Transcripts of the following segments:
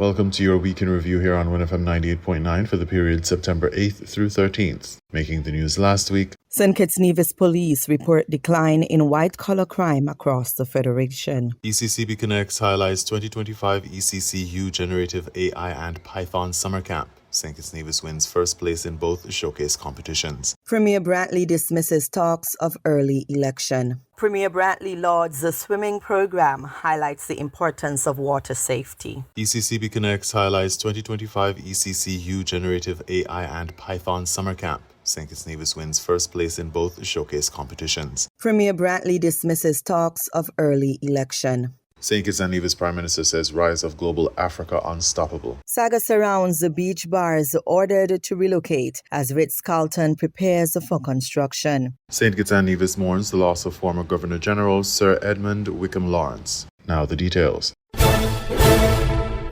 Welcome to your week in review here on WINN FM 98.9 for the period September 8th through 13th. Making the news last week, St. Kitts Nevis police report decline in white-collar crime across the Federation. ECCB Connects highlights 2025 ECCU Generative AI and Python Summer Camp. St. Kitts Nevis wins first place in both showcase competitions. Premier Brantley dismisses talks of early election. Premier Brantley lauds the swimming program, highlights the importance of water safety. ECCB Connects highlights 2025 ECCU Generative AI and Python Summer Camp. St. Kitts Nevis wins first place in both showcase competitions. Premier Brantley dismisses talks of early election. St. Kitts and Nevis Prime Minister says rise of global Africa unstoppable. Saga surrounds the beach bars ordered to relocate as Ritz-Carlton prepares for construction. St. Kitts and Nevis mourns the loss of former Governor General Sir Edmund Wickham Lawrence. Now the details.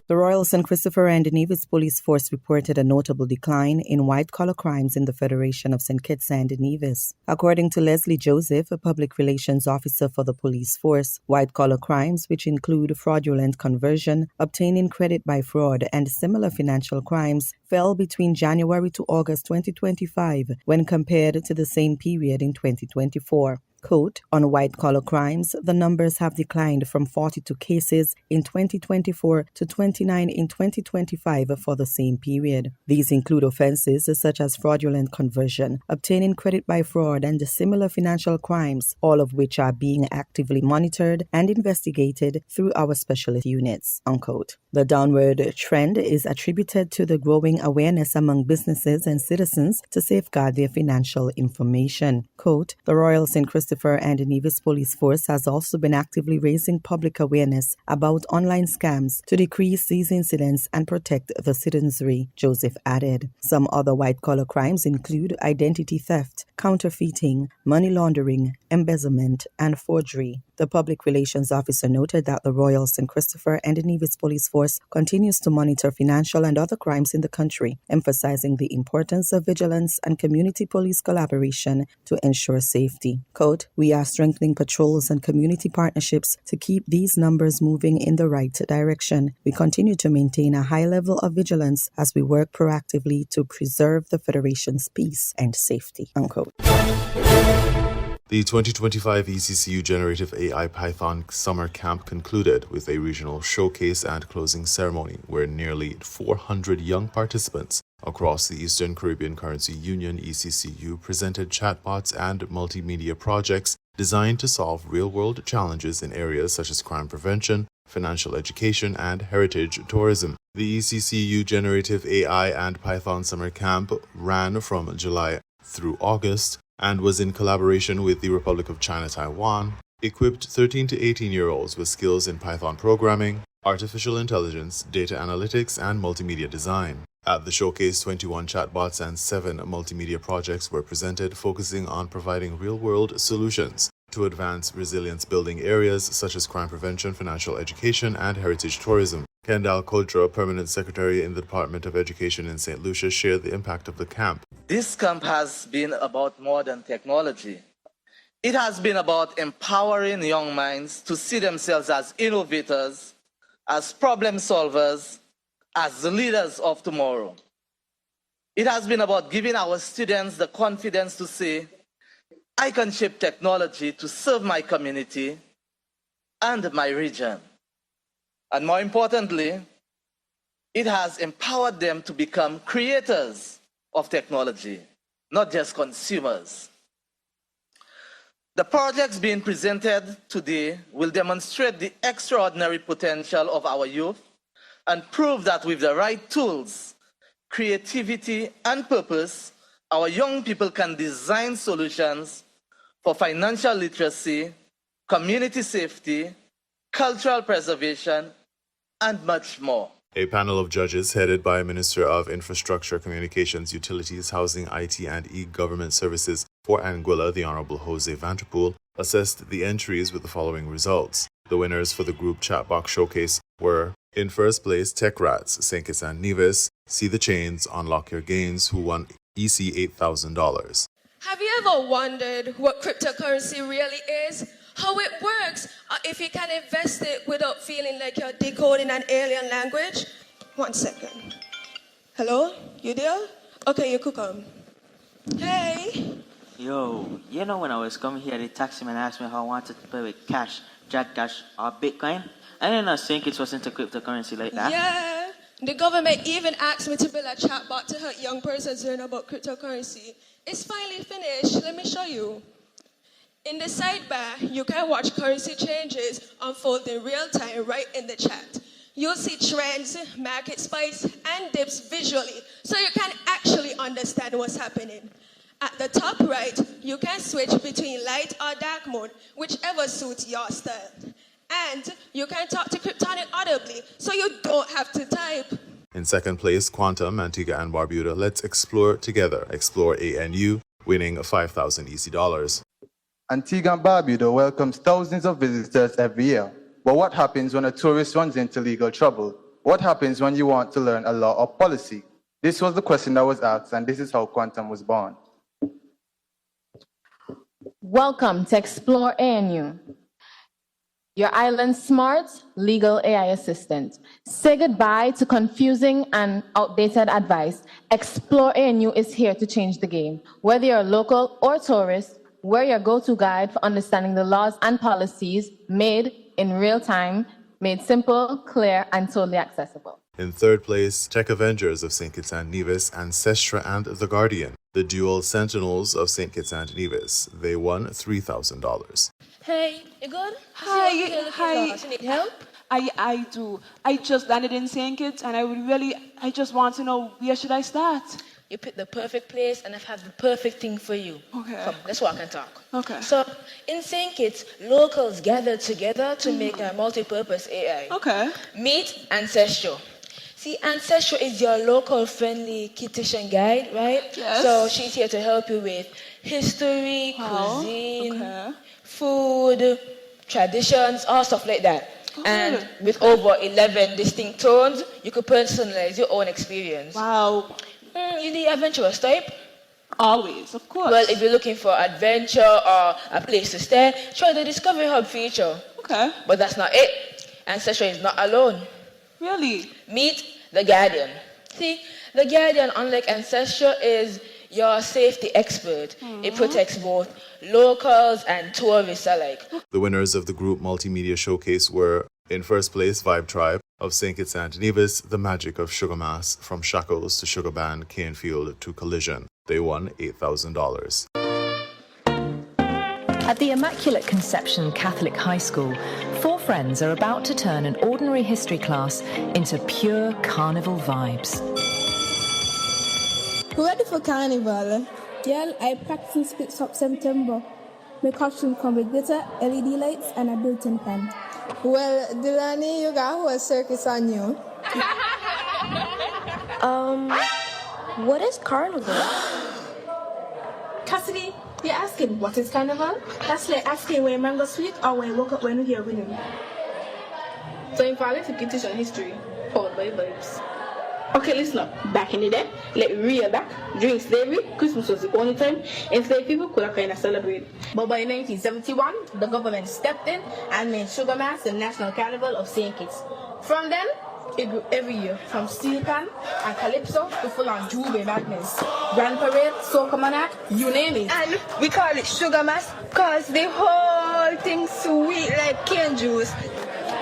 The Royal St. Christopher and Nevis Police Force reported a notable decline in white-collar crimes in the Federation of St. Kitts and Nevis. According to Leslie Joseph, a public relations officer for the police force, white-collar crimes, which include fraudulent conversion, obtaining credit by fraud, and similar financial crimes, fell between January to August 2025 when compared to the same period in 2024. Quote, on white-collar crimes, the numbers have declined from 42 cases in 2024 to 29 in 2025 for the same period. These include offenses such as fraudulent conversion, obtaining credit by fraud, and similar financial crimes, all of which are being actively monitored and investigated through our specialist units, unquote. The downward trend is attributed to the growing awareness among businesses and citizens to safeguard their financial information. Quote, the Royal St. Christopher and Nevis Police Force has also been actively raising public awareness about online scams to decrease these incidents and protect the citizenry, Joseph added. Some other white-collar crimes include identity theft, counterfeiting, money laundering, embezzlement, and forgery. The public relations officer noted that the Royal St. Christopher and Nevis Police Force continues to monitor financial and other crimes in the country, emphasizing the importance of vigilance and community police collaboration to ensure safety. Quote, we are strengthening patrols and community partnerships to keep these numbers moving in the right direction. We continue to maintain a high level of vigilance as we work proactively to preserve the Federation's peace and safety, unquote. The 2025 ECCU Generative AI Python Summer Camp concluded with a regional showcase and closing ceremony where nearly 400 young participants across the Eastern Caribbean Currency Union ECCU presented chatbots and multimedia projects designed to solve real-world challenges in areas such as crime prevention, financial education, and heritage tourism. The ECCU Generative AI and Python Summer Camp ran from July through August and was in collaboration with the Republic of China Taiwan, equipped 13 to 18-year-olds with skills in Python programming, artificial intelligence, data analytics, and multimedia design. At the showcase, 21 chatbots and 7 multimedia projects were presented, focusing on providing real-world solutions to advance resilience-building areas such as crime prevention, financial education, and heritage tourism. Kendall Kodra, Permanent Secretary in the Department of Education in St. Lucia, shared the impact of the camp. This camp has been about more than technology. It has been about empowering young minds to see themselves as innovators, as problem solvers, as the leaders of tomorrow. It has been about giving our students the confidence to say, I can shape technology to serve my community and my region. And more importantly, it has empowered them to become creators of technology, not just consumers. The projects being presented today will demonstrate the extraordinary potential of our youth and prove that with the right tools, creativity, and purpose, our young people can design solutions for financial literacy, community safety, cultural preservation, and much more. A panel of judges headed by Minister of Infrastructure, Communications, Utilities, Housing, IT, and E-Government Services for Anguilla, the Honorable Jose Vanterpool, assessed the entries with the following results. The winners for the group chatbox showcase were, in first place, Tech Rats, St. Kitts and Nevis, See the Chains, Unlock Your Gains, who won EC $8,000. Have you ever wondered what cryptocurrency really is? How it works, if you can invest it without feeling like you're decoding an alien language? 1 second. Hello? You there? Okay, you could come. Hey. Yo, you know when I was coming here, the taximan asked me how I wanted to pay with cash, Jack Cash, or Bitcoin. I didn't know think it was into cryptocurrency like that. Yeah. The government even asked me to build a chatbot to help young persons learn about cryptocurrency. It's finally finished. Let me show you. In the sidebar, you can watch currency changes unfold in real time right in the chat. You'll see trends, market spikes, and dips visually, so you can actually understand what's happening. At the top right, you can switch between light or dark mode, whichever suits your style. And you can talk to Kryptonic audibly, so you don't have to type. In second place, Quantum, Antigua and Barbuda. Let's explore together. Explore ANU, winning 5,000 EC dollars. Antigua and Barbuda welcomes thousands of visitors every year. But what happens when a tourist runs into legal trouble? What happens when you want to learn a law or policy? This was the question that was asked, and this is how Quantum was born. Welcome to Explore ANU, your island's smart legal AI assistant. Say goodbye to confusing and outdated advice. Explore ANU is here to change the game. Whether you're local or tourist, we're your go-to guide for understanding the laws and policies made in real time, made simple, clear, and totally accessible. In third place, Tech Avengers of St. Kitts and Nevis, Ancestra and The Guardian, the dual sentinels of St. Kitts and Nevis. They won $3,000. Hey, you good? Hi. You need help? I do. I just landed in St. Kitts and I just want to know, where should I start? You picked the perfect place and I've had the perfect thing for you. Okay. Come, let's walk and talk. Okay. So, in St. Kitts, locals gathered together to make a multi-purpose AI. Okay. Meet Ancestral. See, Ancestral is your local friendly kitchen guide, right? Yes. So she's here to help you with history, cuisine, food, traditions, all stuff like that. Good. And with over 11 distinct tones, you could personalize your own experience. Wow. You the adventurous type? Always, of course. Well, if you're looking for adventure or a place to stay, try the Discovery Hub feature. Okay. But that's not it. Ancestral is not alone. Really? Meet the Guardian. See, the Guardian, unlike Ancestral, is your safety expert. It protects both locals and tourists alike. The winners of the group multimedia showcase were, in first place, Vibe Tribe of St. Kitts and Nevis, The Magic of Sugar Mass, From Shackles to Sugar Band, Canefield to Collision. They won $8,000. At the Immaculate Conception Catholic High School, 4 friends are about to turn an ordinary history class into pure carnival vibes. Ready for carnival? Girl, I practice since September. My costume come with glitter, LED lights, and a built-in fan. Well, Delaney, you got a whole circus on you. What is carnival? Cassidy, you're asking what is carnival? That's like asking where mango sweet or where woke up when you hear winning. So in fact, to teach on history, followed by vibes. Okay, listen up. Back in the day, like real back, during slavery, Christmas was the only time enslaved people could have kind of celebrate. But by 1971, the government stepped in and made Sugar Mass the national carnival of St. Kitts. From then, it grew every year, from steel pan and calypso to full-on Jube madness. Grand parade, soca monarch, you name it. And we call it Sugar Mass because the whole thing sweet like cane juice.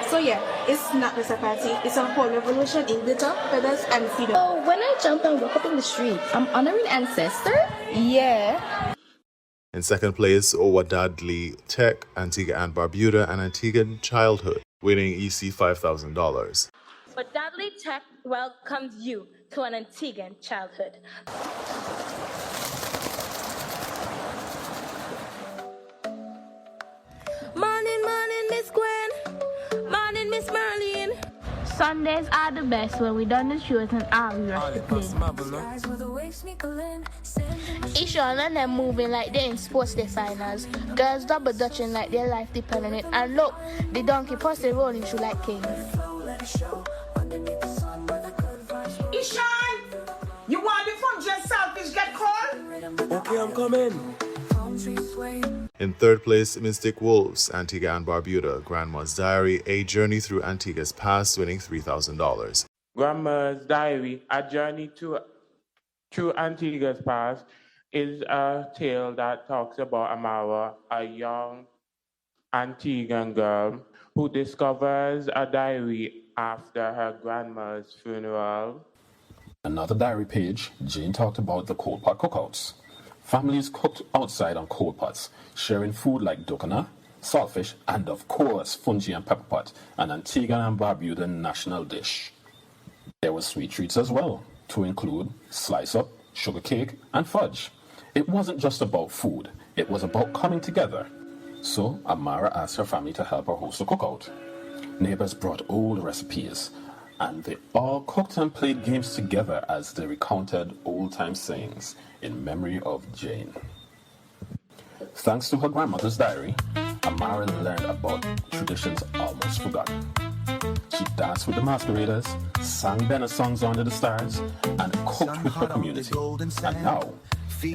So yeah, it's not just a party, it's a whole revolution in glitter, feathers, and freedom. So when I jump and walk up in the street, I'm honoring ancestor? Yeah. In second place, Owadadli Tech, Antigua and Barbuda, and Antiguan Childhood, winning EC $5,000. But Dudley Tech welcomes you to an Antiguan childhood. Morning, Miss Gwen. Morning, Miss Marlene. Sundays are the best when we done the shows and all we rush to play. Ishan and them moving like they in sports day finals. Girls double dutching like their life depend on it. And look, the donkey pussy rolling through like kings. Ishan! You want the fun just selfish get cold? Okay, I'm coming. In third place, Mystic Wolves, Antigua and Barbuda, Grandma's Diary, A Journey Through Antigua's Past, winning $3,000. Grandma's Diary, A Journey Through Antigua's Past, is a tale that talks about Amara, a young Antiguan girl who discovers a diary after her grandma's funeral. Another diary page, Jane talked about the coal pot cookouts. Families cooked outside on coal pots, sharing food like dokana, saltfish, and of course, fungi and pepper pot, an Antigua and Barbuda national dish. There were sweet treats as well, to include slice-up, sugar cake, and fudge. It wasn't just about food, it was about coming together. So, Amara asked her family to help her host a cookout. Neighbors brought old recipes, and they all cooked and played games together as they recounted old-time sayings in memory of Jane. Thanks to her grandmother's diary, Amara learned about traditions almost forgotten. She danced with the masqueraders, sang Benna songs under the stars, and cooked with her community. And now,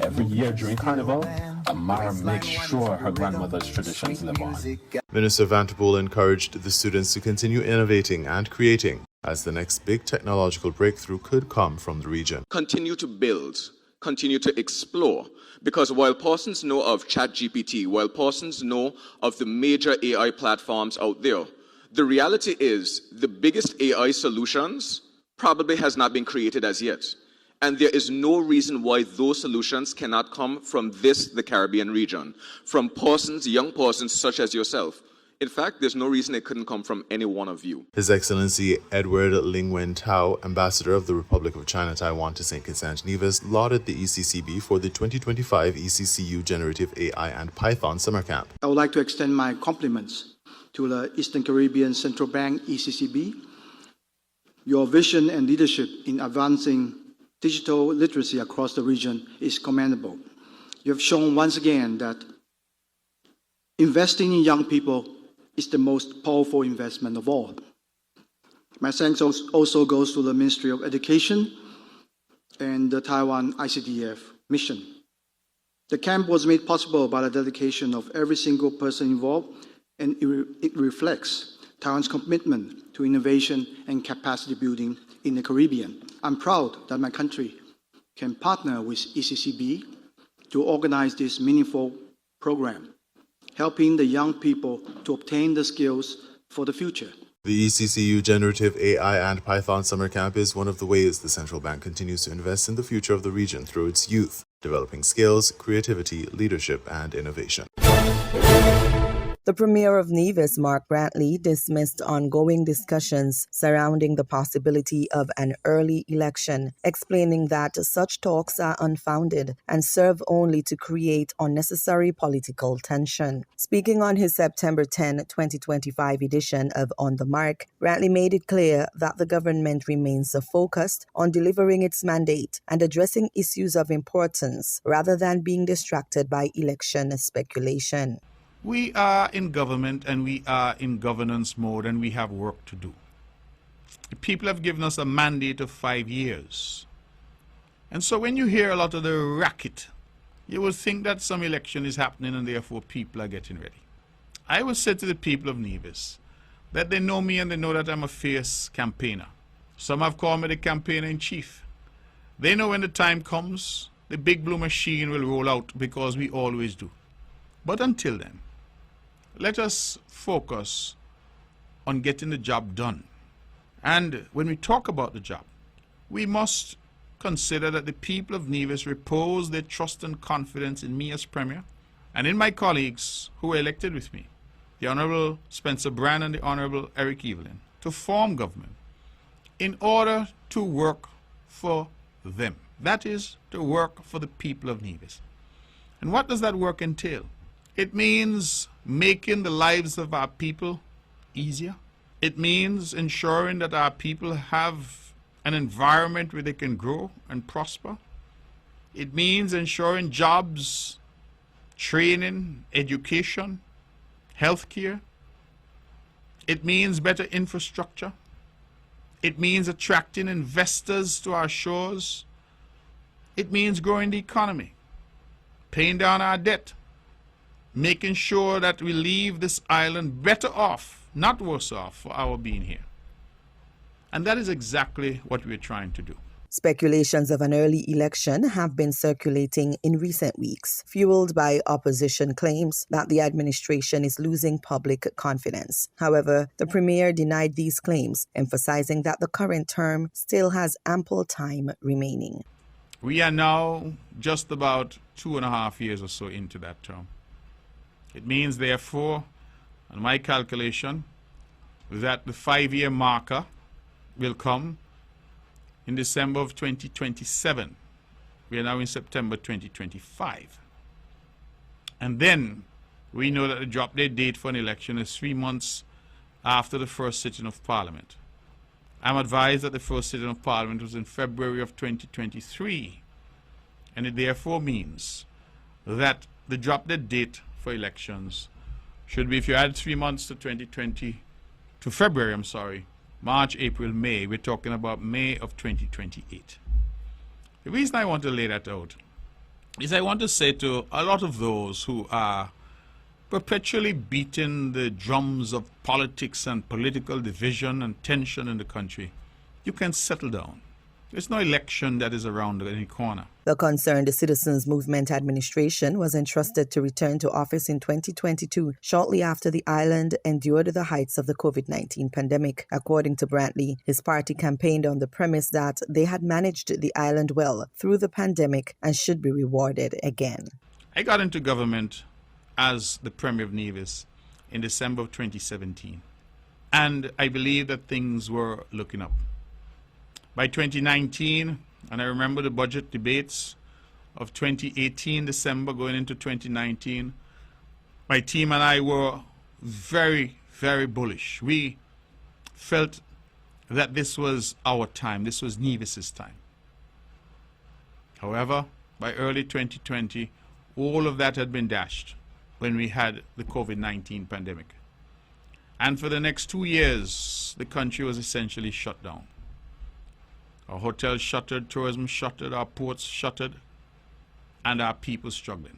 every year during Carnival, Amara makes sure her grandmother's traditions live on. Minister Vanterpool encouraged the students to continue innovating and creating, as the next big technological breakthrough could come from the region. Continue to build, continue to explore, because while persons know of ChatGPT, while persons know of the major AI platforms out there, the reality is the biggest AI solutions probably has not been created as yet. And there is no reason why those solutions cannot come from the Caribbean region, from persons, young persons such as yourself. In fact, there's no reason it couldn't come from any one of you. His Excellency Edward Lingwen Tao, Ambassador of the Republic of China Taiwan to St. Kitts and Nevis, lauded the ECCB for the 2025 ECCU Generative AI and Python Summer Camp. I would like to extend my compliments to the Eastern Caribbean Central Bank, ECCB. Your vision and leadership in advancing digital literacy across the region is commendable. You have shown once again that investing in young people is the most powerful investment of all. My thanks also goes to the Ministry of Education and the Taiwan ICDF mission. The camp was made possible by the dedication of every single person involved, and it reflects Taiwan's commitment to innovation and capacity building in the Caribbean. I'm proud that my country can partner with ECCB to organize this meaningful program, helping the young people to obtain the skills for the future. The ECCU Generative AI and Python Summer Camp is one of the ways the central bank continues to invest in the future of the region through its youth, developing skills, creativity, leadership, and innovation. The Premier of Nevis, Mark Brantley, dismissed ongoing discussions surrounding the possibility of an early election, explaining that such talks are unfounded and serve only to create unnecessary political tension. Speaking on his September 10, 2025 edition of On the Mark, Brantley made it clear that the government remains focused on delivering its mandate and addressing issues of importance rather than being distracted by election speculation. We are in government and we are in governance mode and we have work to do. The people have given us a mandate of 5 years. And so when you hear a lot of the racket, you will think that some election is happening and therefore people are getting ready. I will say to the people of Nevis that they know me and they know that I'm a fierce campaigner. Some have called me the campaigner in chief. They know when the time comes, the big blue machine will roll out because we always do. But until then, let us focus on getting the job done. And when we talk about the job, we must consider that the people of Nevis repose their trust and confidence in me as Premier and in my colleagues who were elected with me, the Honourable Spencer Brand and the Honourable Eric Evelyn, to form government in order to work for them. That is, to work for the people of Nevis. And what does that work entail? It means making the lives of our people easier. It means ensuring that our people have an environment where they can grow and prosper. It means ensuring jobs, training, education, healthcare. It means better infrastructure. It means attracting investors to our shores. It means growing the economy, paying down our debt, making sure that we leave this island better off, not worse off, for our being here. And And that is exactly what we're trying to do. Speculations of an early election have been circulating in recent weeks, fueled by opposition claims that the administration is losing public confidence. However, the Premier denied these claims, emphasizing that the current term still has ample time remaining. We are now just about 2.5 years or so into that term. It means, therefore, on my calculation, that the 5-year marker will come in December of 2027. We are now in September 2025. And then we know that the drop dead date for an election is 3 months after the first sitting of Parliament. I'm advised that the first sitting of Parliament was in February of 2023. And it therefore means that the drop dead date for elections should be, if you add 3 months to February, March, April, May, we're talking about May of 2028. The reason I want to lay that out is I want to say to a lot of those who are perpetually beating the drums of politics and political division and tension in the country, you can settle down. There's no election that is around any corner. The Concerned Citizens Movement administration was entrusted to return to office in 2022, shortly after the island endured the heights of the COVID-19 pandemic. According to Brantley, his party campaigned on the premise that they had managed the island well through the pandemic and should be rewarded again. I got into government as the Premier of Nevis in December of 2017, and I believe that things were looking up. By 2019, and I remember the budget debates of 2018, December, going into 2019, my team and I were very, very bullish. We felt that this was our time, this was Nevis's time. However, by early 2020, all of that had been dashed when we had the COVID-19 pandemic. And for the next 2 years, the country was essentially shut down. Our hotels shuttered, tourism shuttered, our ports shuttered, and our people struggling.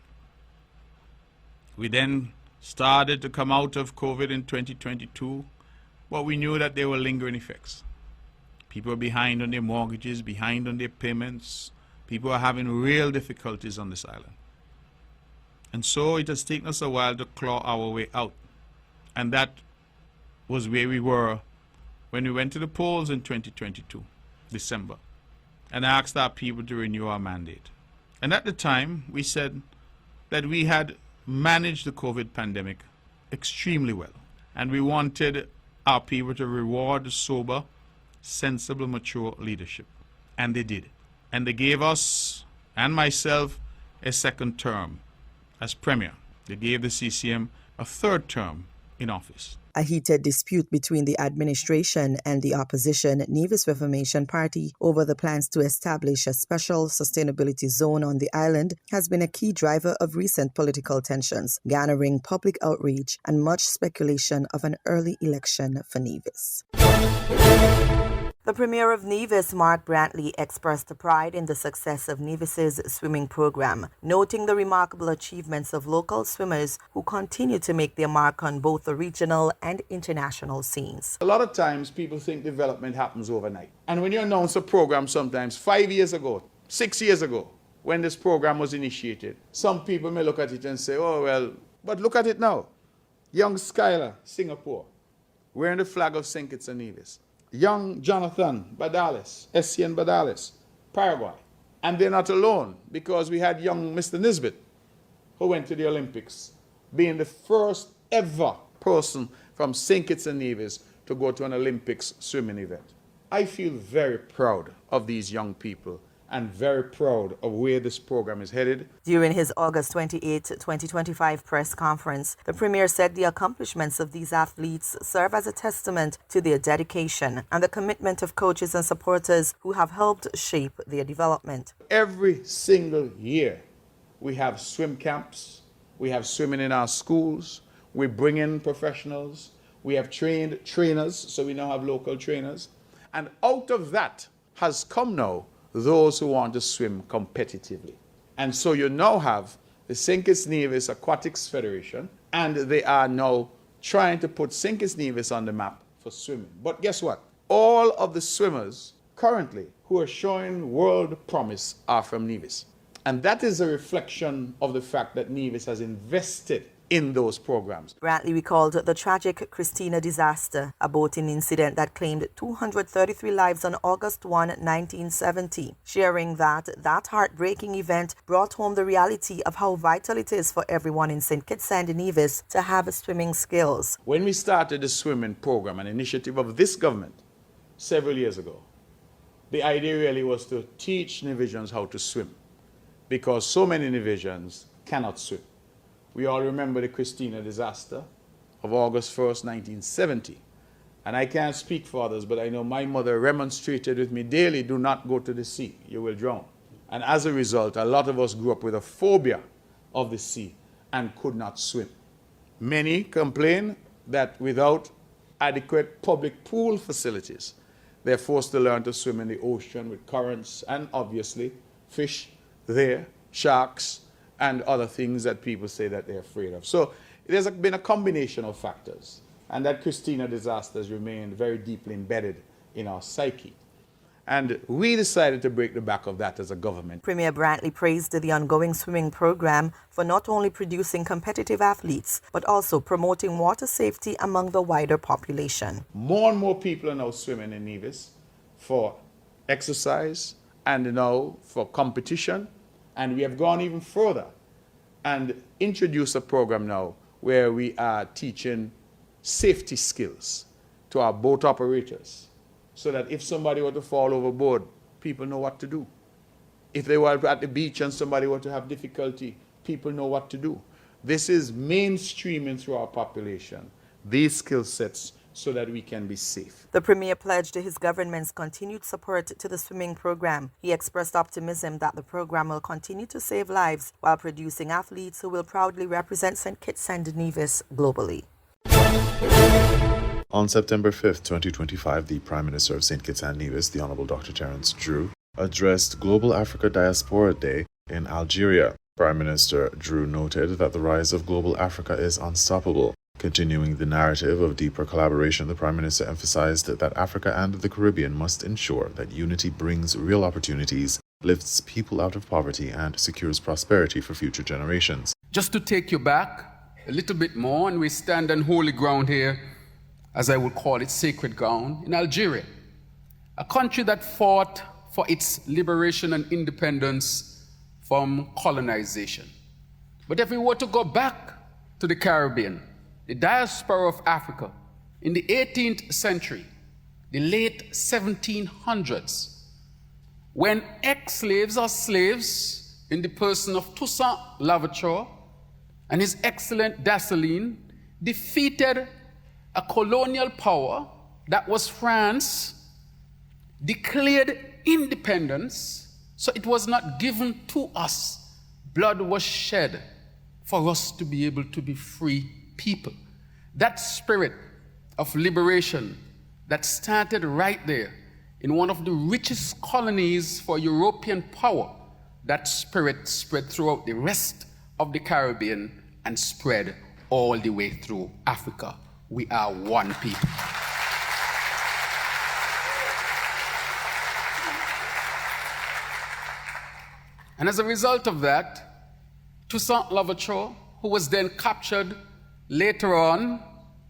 We then started to come out of COVID in 2022, but we knew that there were lingering effects. People were behind on their mortgages, behind on their payments. People are having real difficulties on this island. And so it has taken us a while to claw our way out. And that was where we were when we went to the polls in 2022. December, and asked our people to renew our mandate. And at the time, we said that we had managed the COVID pandemic extremely well, and we wanted our people to reward sober, sensible, mature leadership. And they did. And they gave us and myself a second term as Premier. They gave the CCM a third term in office. A heated dispute between the administration and the opposition Nevis Reformation Party over the plans to establish a special sustainability zone on the island has been a key driver of recent political tensions, garnering public outrage and much speculation of an early election for Nevis. The Premier of Nevis, Mark Brantley, expressed pride in the success of Nevis's swimming program, noting the remarkable achievements of local swimmers who continue to make their mark on both the regional and international scenes. A lot of times people think development happens overnight. And when you announce a program sometimes 5 years ago, 6 years ago, when this program was initiated, some people may look at it and say, oh, well, but look at it now. Young Skylar, Singapore, wearing the flag of St. Kitts and Nevis. Young Jonathan Badales, Essien Badales, Paraguay. And they're not alone, because we had young Mr. Nisbet, who went to the Olympics, being the first ever person from St. Kitts and Nevis to go to an Olympics swimming event. I feel very proud of these young people and very proud of where this program is headed. During his August 28, 2025 press conference, the Premier said the accomplishments of these athletes serve as a testament to their dedication and the commitment of coaches and supporters who have helped shape their development. Every single year, we have swim camps, we have swimming in our schools, we bring in professionals, we have trained trainers, so we now have local trainers. And out of that has come now those who want to swim competitively. And so you now have the St. Kitts Nevis Aquatics Federation, and they are now trying to put St. Kitts Nevis on the map for swimming. But guess what? all of the swimmers currently who are showing world promise are from Nevis. And that is a reflection of the fact that Nevis has invested in those programs. Brantley recalled the tragic Christina disaster, a boating incident that claimed 233 lives on August 1, 1970, sharing that heartbreaking event brought home the reality of how vital it is for everyone in St. Kitts and Nevis to have swimming skills. When we started the swimming program, an initiative of this government several years ago, the idea really was to teach Nevisians how to swim, because so many Nevisians cannot swim. We all remember the Christina disaster of August 1st, 1970. And I can't speak for others, but I know my mother remonstrated with me daily, do not go to the sea, you will drown. And as a result, a lot of us grew up with a phobia of the sea and could not swim. Many complain that without adequate public pool facilities, they're forced to learn to swim in the ocean with currents and obviously fish there, sharks, and other things that people say that they're afraid of. So there's been a combination of factors, and that Christina disaster has remained very deeply embedded in our psyche. And we decided to break the back of that as a government. Premier Brantley praised the ongoing swimming program for not only producing competitive athletes, but also promoting water safety among the wider population. More and more people are now swimming in Nevis for exercise and now for competition. And we have gone even further and introduced a program now where we are teaching safety skills to our boat operators so that if somebody were to fall overboard, people know what to do. If they were at the beach and somebody were to have difficulty, people know what to do. This is mainstreaming through our population, these skill sets, so that we can be safe. The Premier pledged his government's continued support to the swimming program. He expressed optimism that the program will continue to save lives while producing athletes who will proudly represent St. Kitts and Nevis globally. On September 5th, 2025, the Prime Minister of St. Kitts and Nevis, the Honorable Dr. Terence Drew, addressed Global Africa Diaspora Day in Algeria. Prime Minister Drew noted that the rise of global Africa is unstoppable. Continuing the narrative of deeper collaboration, the Prime Minister emphasized that Africa and the Caribbean must ensure that unity brings real opportunities, lifts people out of poverty, and secures prosperity for future generations. Just to take you back a little bit more, and we stand on holy ground here, as I would call it, sacred ground, in Algeria, a country that fought for its liberation and independence from colonization. But if we were to go back to the Caribbean, the diaspora of Africa in the 18th century, the late 1700s, when ex-slaves or slaves in the person of Toussaint Louverture and his excellent Dessalines defeated a colonial power that was France, declared independence, so it was not given to us. Blood was shed for us to be able to be free people. That spirit of liberation that started right there in one of the richest colonies for European power, that spirit spread throughout the rest of the Caribbean and spread all the way through Africa. We are one people. And as a result of that, Toussaint Louverture, who was then captured later on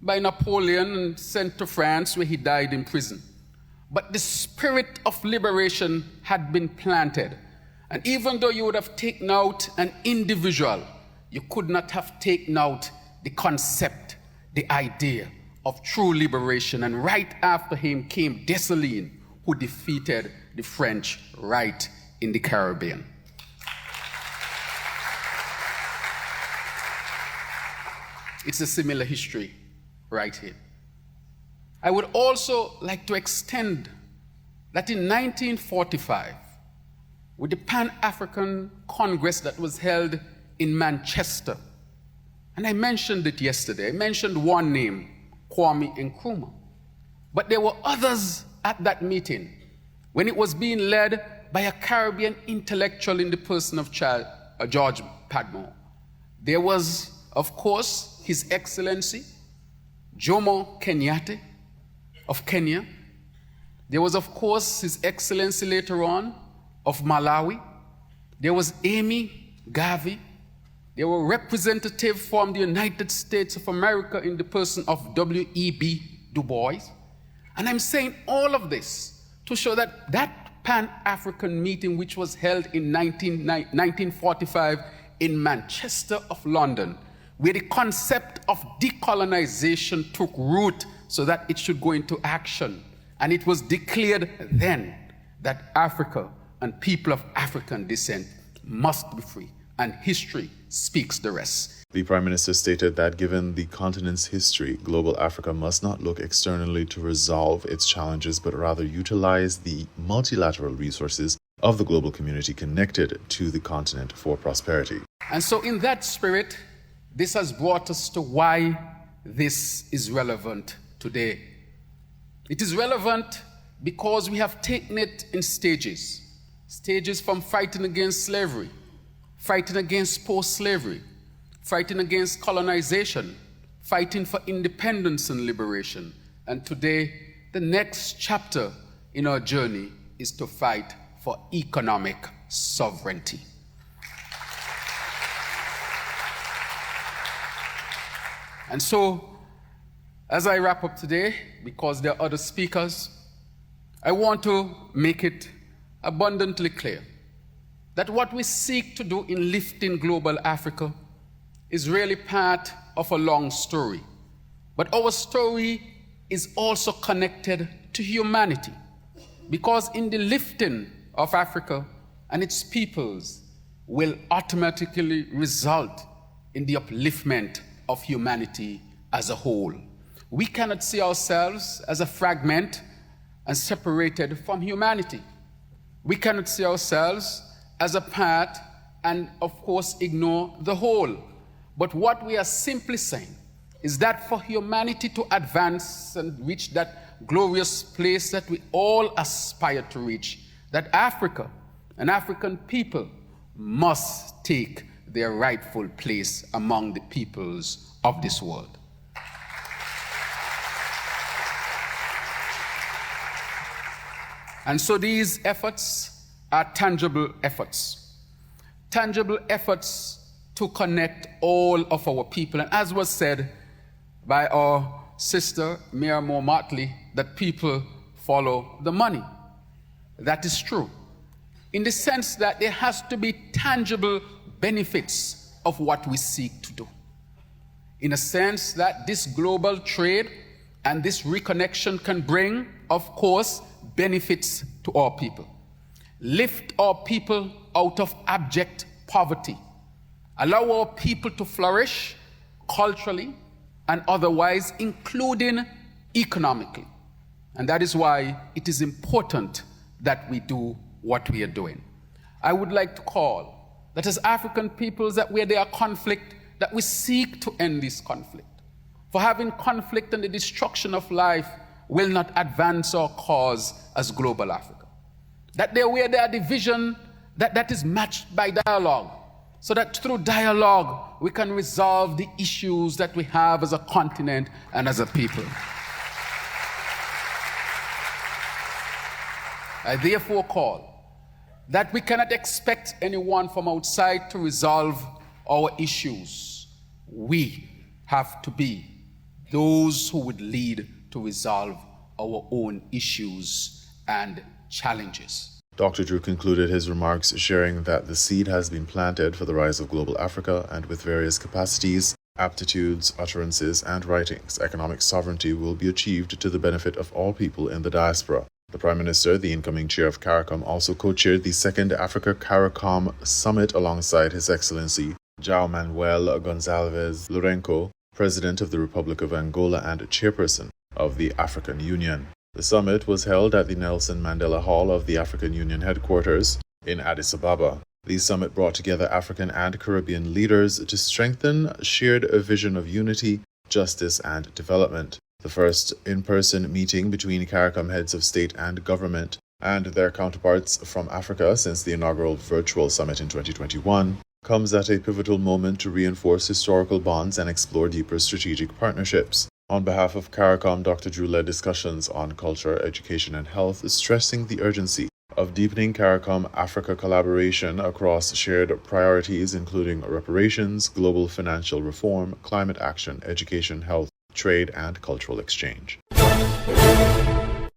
by Napoleon and sent to France, where he died in prison. But the spirit of liberation had been planted. And even though you would have taken out an individual, you could not have taken out the concept, the idea of true liberation. And right after him came Dessalines, who defeated the French right in the Caribbean. It's a similar history right here. I would also like to extend that in 1945, with the Pan-African Congress that was held in Manchester, and I mentioned it yesterday, I mentioned one name, Kwame Nkrumah, but there were others at that meeting when it was being led by a Caribbean intellectual in the person of George Padmore. There was, of course, His Excellency Jomo Kenyatta of Kenya, There was, of course, His Excellency later on of Malawi. There was Amy Garvey. There were representatives from the United States of America in the person of W.E.B. Du Bois. And I'm saying all of this to show that that Pan-African meeting, which was held in 1945 in Manchester of London, where the concept of decolonization took root so that it should go into action. And it was declared then that Africa and people of African descent must be free. And history speaks the rest. The Prime Minister stated that given the continent's history, global Africa must not look externally to resolve its challenges, but rather utilize the multilateral resources of the global community connected to the continent for prosperity. And so in that spirit, this has brought us to why this is relevant today. It is relevant because we have taken it in stages. Stages from fighting against slavery, fighting against post-slavery, fighting against colonization, fighting for independence and liberation. And today, the next chapter in our journey is to fight for economic sovereignty. And so, as I wrap up today, because there are other speakers, I want to make it abundantly clear that what we seek to do in lifting global Africa is really part of a long story. But our story is also connected to humanity, because in the lifting of Africa and its peoples will automatically result in the upliftment of humanity as a whole. We cannot see ourselves as a fragment and separated from humanity. We cannot see ourselves as a part and, of course, ignore the whole. But what we are simply saying is that for humanity to advance and reach that glorious place that we all aspire to reach, that Africa and African people must take their rightful place among the peoples of this world. And so these efforts are tangible efforts to connect all of our people. And as was said by our sister, Mira Moore Motley, that people follow the money. That is true, in the sense that there has to be tangible benefits of what we seek to do. In a sense that this global trade and this reconnection can bring, of course, benefits to our people. Lift our people out of abject poverty. Allow our people to flourish culturally and otherwise, including economically. And that is why it is important that we do what we are doing. I would like to call that as African peoples, that where there are conflict, that we seek to end this conflict. For having conflict and the destruction of life will not advance our cause as global Africa. That there where there are division, that is matched by dialogue, so that through dialogue we can resolve the issues that we have as a continent and as a people. I therefore call that we cannot expect anyone from outside to resolve our issues. We have to be those who would lead to resolve our own issues and challenges. Dr. Drew concluded his remarks sharing that the seed has been planted for the rise of global Africa, and with various capacities, aptitudes, utterances, and writings, economic sovereignty will be achieved to the benefit of all people in the diaspora. The Prime Minister, the incoming chair of CARICOM, also co-chaired the second Africa CARICOM Summit alongside His Excellency João Manuel Gonçalves Lourenço, President of the Republic of Angola and chairperson of the African Union. The summit was held at the Nelson Mandela Hall of the African Union headquarters in Addis Ababa. The summit brought together African and Caribbean leaders to strengthen a shared vision of unity, justice, and development. The first in-person meeting between CARICOM heads of state and government and their counterparts from Africa since the inaugural virtual summit in 2021 comes at a pivotal moment to reinforce historical bonds and explore deeper strategic partnerships. On behalf of CARICOM, Dr. Drew led discussions on culture, education, and health, stressing the urgency of deepening CARICOM Africa collaboration across shared priorities, including reparations, global financial reform, climate action, education, health, trade, and cultural exchange.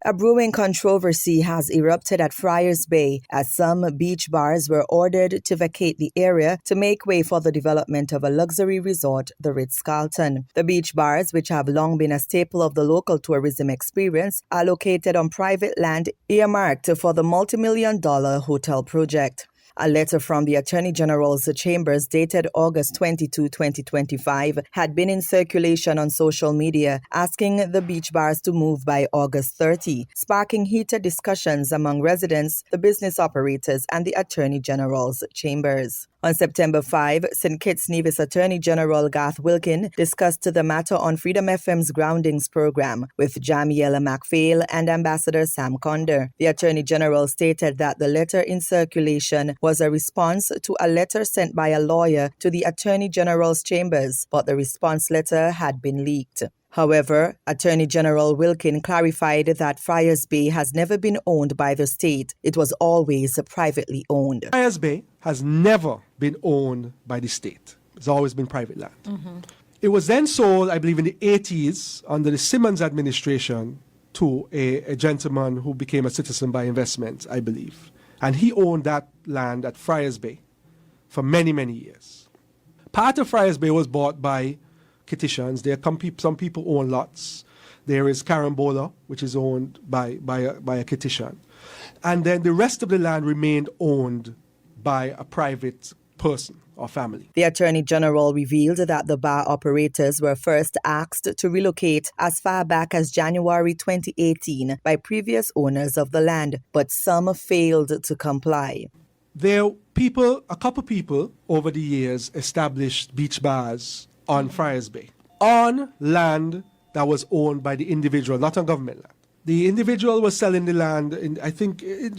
A brewing controversy has erupted at Friars Bay as some beach bars were ordered to vacate the area to make way for the development of a luxury resort, the Ritz-Carlton. The beach bars, which have long been a staple of the local tourism experience, are located on private land earmarked for the multi-million-dollar hotel project. A letter from the Attorney General's chambers dated August 22, 2025 had been in circulation on social media asking the beach bars to move by August 30, sparking heated discussions among residents, the business operators, and the Attorney General's chambers. On September 5, St. Kitts Nevis Attorney General Garth Wilkin discussed the matter on Freedom FM's Groundings program with Jamiela MacPhail and Ambassador Sam Conder. The Attorney General stated that the letter in circulation was a response to a letter sent by a lawyer to the Attorney General's chambers, but the response letter had been leaked. However, Attorney General Wilkin clarified that Friars Bay has never been owned by the state. It was always privately owned. Friars Bay has never been owned by the state. It's always been private land. It was then sold, I believe, in the 80s under the Simmons administration to a gentleman who became a citizen by investment, I believe. And he owned that land at Friars Bay for many, many years. Part of Friars Bay was bought by Kittitians. Some people own lots. There is Carambola, which is owned by a Kittitian. And then the rest of the land remained owned by a private person or family. The Attorney General revealed that the bar operators were first asked to relocate as far back as January 2018 by previous owners of the land, but some failed to comply. A couple people over the years established beach bars on Friars Bay, on land that was owned by the individual, not on government land. The individual was selling the land,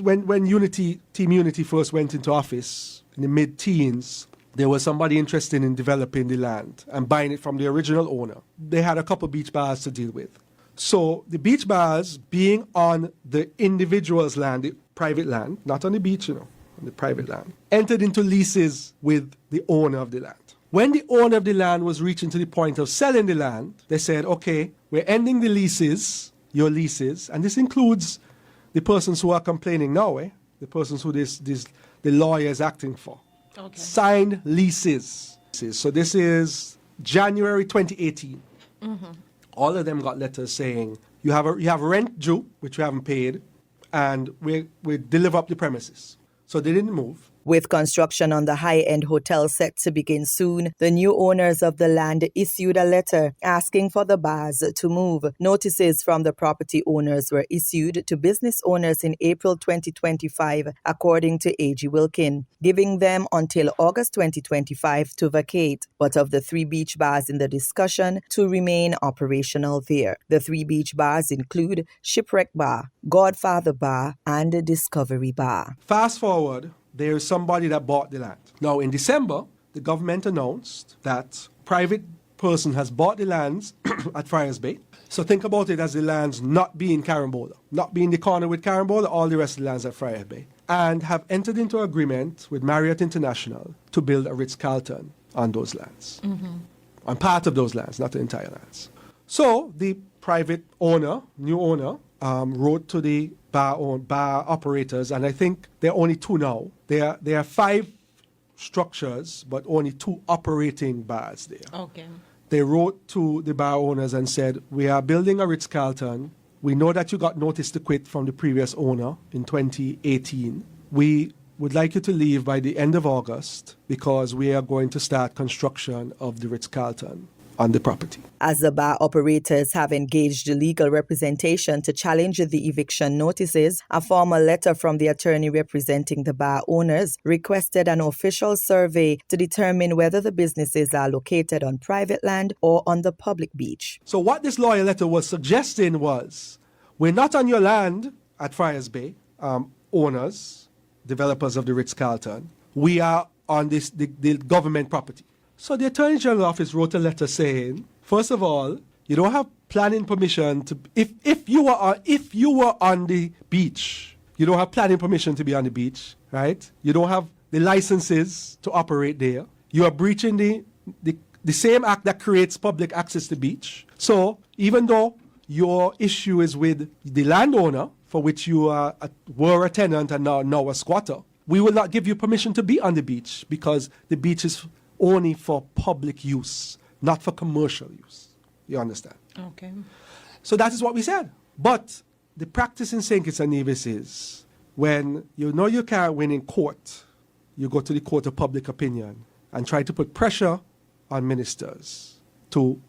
when Team Unity first went into office in the mid-teens, there was somebody interested in developing the land and buying it from the original owner. They had a couple beach bars to deal with. So the beach bars being on the individual's land, the private land, not on the beach, on the private land, entered into leases with the owner of the land. When the owner of the land was reaching to the point of selling the land, they said, okay, we're ending the leases, your leases, and this includes the persons who are complaining now, the persons who the lawyer is acting for. Okay. Signed leases. So this is January 2018. All of them got letters saying, you have rent due, which you haven't paid, and we deliver up the premises. So they didn't move. With construction on the high-end hotel set to begin soon, the new owners of the land issued a letter asking for the bars to move. Notices from the property owners were issued to business owners in April 2025, according to A.G. Wilkin, giving them until August 2025 to vacate. But of the 3 beach bars in the discussion, 2 remain operational there. The 3 beach bars include Shipwreck Bar, Godfather Bar, and Discovery Bar. Fast forward, there is somebody that bought the land. Now, in December, the government announced that private person has bought the lands at Friars Bay. So think about it as the lands not being Carambola, not being the corner with Carambola, all the rest of the lands at Friars Bay, and have entered into agreement with Marriott International to build a Ritz-Carlton on those lands. On part of those lands, not the entire lands. So the private owner, new owner, wrote to the bar operators, and I think there are only 2 now. There are 5 structures, but only 2 operating bars there. Okay. They wrote to the bar owners and said, we are building a Ritz-Carlton. We know that you got notice to quit from the previous owner in 2018. We would like you to leave by the end of August because we are going to start construction of the Ritz-Carlton on the property. As the bar operators have engaged legal representation to challenge the eviction notices, a formal letter from the attorney representing the bar owners requested an official survey to determine whether the businesses are located on private land or on the public beach. So what this lawyer letter was suggesting was, we're not on your land at Friars Bay, owners, developers of the Ritz-Carlton. We are on the government property. So the Attorney General's office wrote a letter saying, first of all, You don't have planning permission to if you were on the beach, you don't have planning permission to be on the beach, right? You don't have the licenses to operate there. You are breaching the same act that creates public access to beach. So even though your issue is with the landowner, for which you were a tenant and now a squatter, we will not give you permission to be on the beach because the beach is only for public use, not for commercial use. You understand? Okay. So that is what we said. But the practice in St. Kitts and Nevis is when you know you can't win in court, you go to the court of public opinion and try to put pressure on ministers to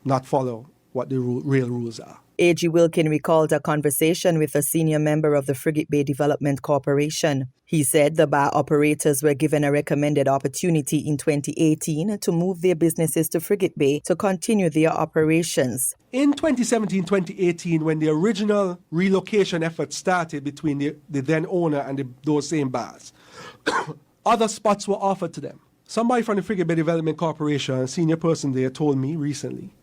not follow what the real rules are. A.G. Wilkin recalled a conversation with a senior member of the Frigate Bay Development Corporation. He said the bar operators were given a recommended opportunity in 2018 to move their businesses to Frigate Bay to continue their operations. In 2017-2018, when the original relocation effort started between the then owner and those same bars, other spots were offered to them. Somebody from the Frigate Bay Development Corporation, a senior person there, told me recently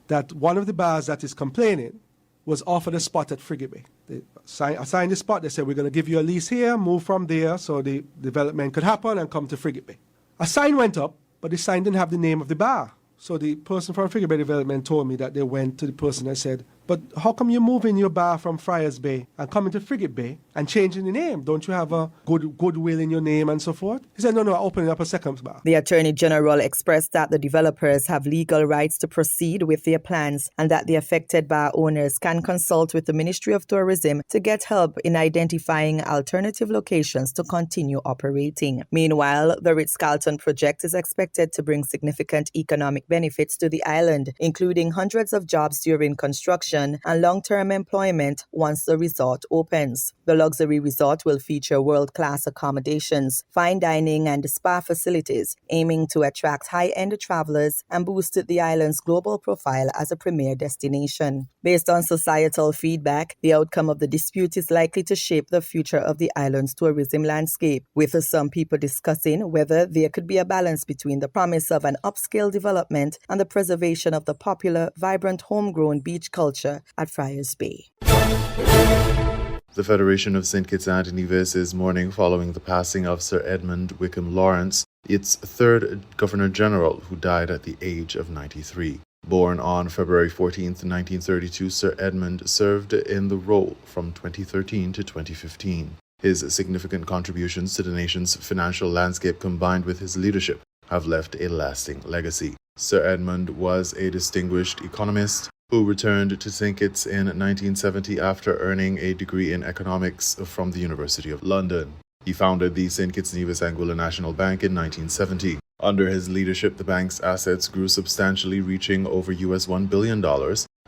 that one of the bars that is complaining was offered a spot at Frigate Bay. They assigned the spot. They said, we're going to give you a lease here, move from there so the development could happen and come to Frigate Bay. A sign went up, but the sign didn't have the name of the bar. So the person from Frigate Bay Development told me that they went to the person and said, but how come you're moving your bar from Friars Bay and coming to Frigate Bay and changing the name? Don't you have a goodwill in your name and so forth? He said, no, I'm opening up a second bar. The Attorney General expressed that the developers have legal rights to proceed with their plans and that the affected bar owners can consult with the Ministry of Tourism to get help in identifying alternative locations to continue operating. Meanwhile, the Ritz-Carlton project is expected to bring significant economic benefits to the island, including hundreds of jobs during construction and long-term employment once the resort opens. The luxury resort will feature world-class accommodations, fine dining and spa facilities, aiming to attract high-end travelers and boost the island's global profile as a premier destination. Based on societal feedback, the outcome of the dispute is likely to shape the future of the island's tourism landscape, with some people discussing whether there could be a balance between the promise of an upscale development and the preservation of the popular, vibrant, homegrown beach culture at Friars Bay. The Federation of St. Kitts and Nevis is mourning following the passing of Sir Edmund Wickham Lawrence, its third Governor-General, who died at the age of 93. Born on February 14, 1932, Sir Edmund served in the role from 2013 to 2015. His significant contributions to the nation's financial landscape, combined with his leadership, have left a lasting legacy. Sir Edmund was a distinguished economist who returned to St. Kitts in 1970 after earning a degree in economics from the University of London. He founded the St. Kitts Nevis Anguilla National Bank in 1970. Under his leadership, the bank's assets grew substantially, reaching over $1 billion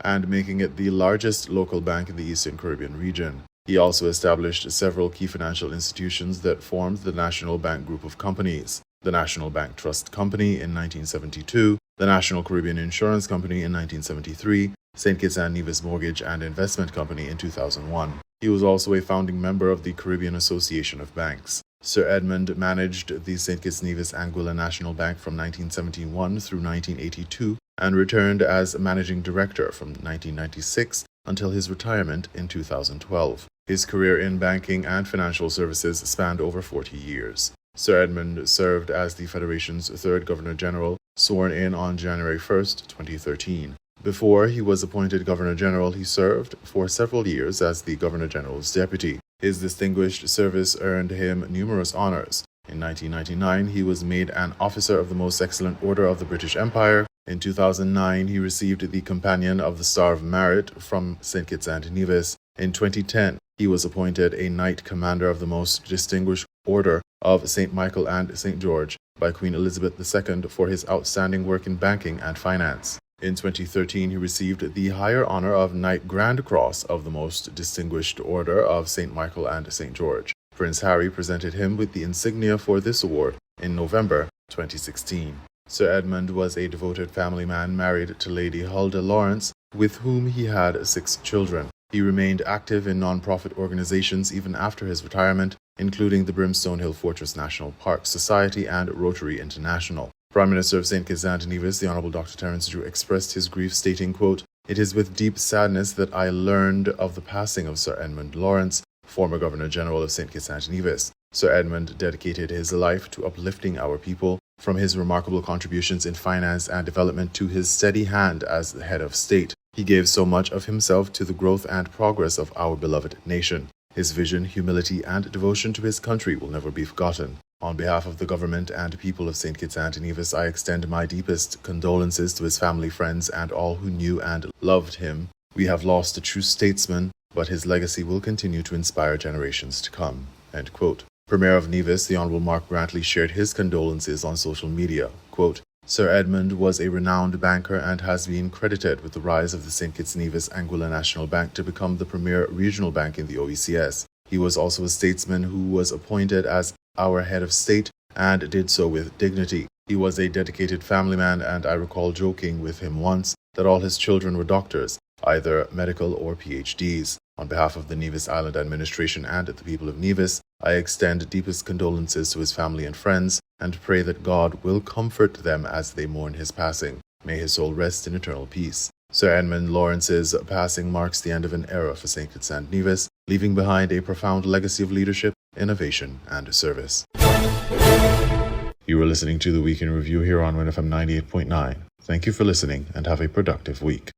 and making it the largest local bank in the Eastern Caribbean region. He also established several key financial institutions that formed the National Bank Group of companies: the National Bank Trust Company in 1972, the National Caribbean Insurance Company in 1973, St. Kitts and Nevis Mortgage and Investment Company in 2001. He was also a founding member of the Caribbean Association of Banks. Sir Edmund managed the St. Kitts Nevis Anguilla National Bank from 1971 through 1982 and returned as managing director from 1996 until his retirement in 2012. His career in banking and financial services spanned over 40 years. Sir Edmund served as the Federation's third Governor-General, sworn in on January 1, 2013. Before he was appointed Governor-General, he served for several years as the Governor-General's deputy. His distinguished service earned him numerous honors. In 1999, he was made an Officer of the Most Excellent Order of the British Empire. In 2009, he received the Companion of the Star of Merit from St. Kitts and Nevis. In 2010, he was appointed a Knight Commander of the Most Distinguished Order of St. Michael and St. George by Queen Elizabeth II for his outstanding work in banking and finance. In 2013, he received the higher honor of Knight Grand Cross of the Most Distinguished Order of St. Michael and St. George. Prince Harry presented him with the insignia for this award in November 2016. Sir Edmund was a devoted family man, married to Lady Huldah Lawrence, with whom he had 6 children. He remained active in non-profit organizations even after his retirement, including the Brimstone Hill Fortress National Park Society and Rotary International. Prime Minister of St. Kitts and Nevis, the Honourable Dr. Terence Drew, expressed his grief, stating, quote, "It is with deep sadness that I learned of the passing of Sir Edmund Lawrence, former Governor-General of St. Kitts and Nevis. Sir Edmund dedicated his life to uplifting our people, from his remarkable contributions in finance and development to his steady hand as the head of state. He gave so much of himself to the growth and progress of our beloved nation. His vision, humility, and devotion to his country will never be forgotten. On behalf of the government and people of St. Kitts and Nevis, I extend my deepest condolences to his family, friends, and all who knew and loved him. We have lost a true statesman, but his legacy will continue to inspire generations to come." End quote. Premier of Nevis, the Honourable Mark Grantley, shared his condolences on social media. Quote, "Sir Edmund was a renowned banker and has been credited with the rise of the St. Kitts Nevis Anguilla National Bank to become the premier regional bank in the OECS. He was also a statesman who was appointed as our head of state and did so with dignity. He was a dedicated family man, and I recall joking with him once that all his children were doctors, either medical or PhDs. On behalf of the Nevis Island administration and the people of Nevis, I extend deepest condolences to his family and friends and pray that God will comfort them as they mourn his passing. May his soul rest in eternal peace." Sir Edmund Lawrence's passing marks the end of an era for St. Kitts and Nevis, leaving behind a profound legacy of leadership, innovation, and service. You were listening to the Week in Review here on WINN FM 98.9. Thank you for listening and have a productive week.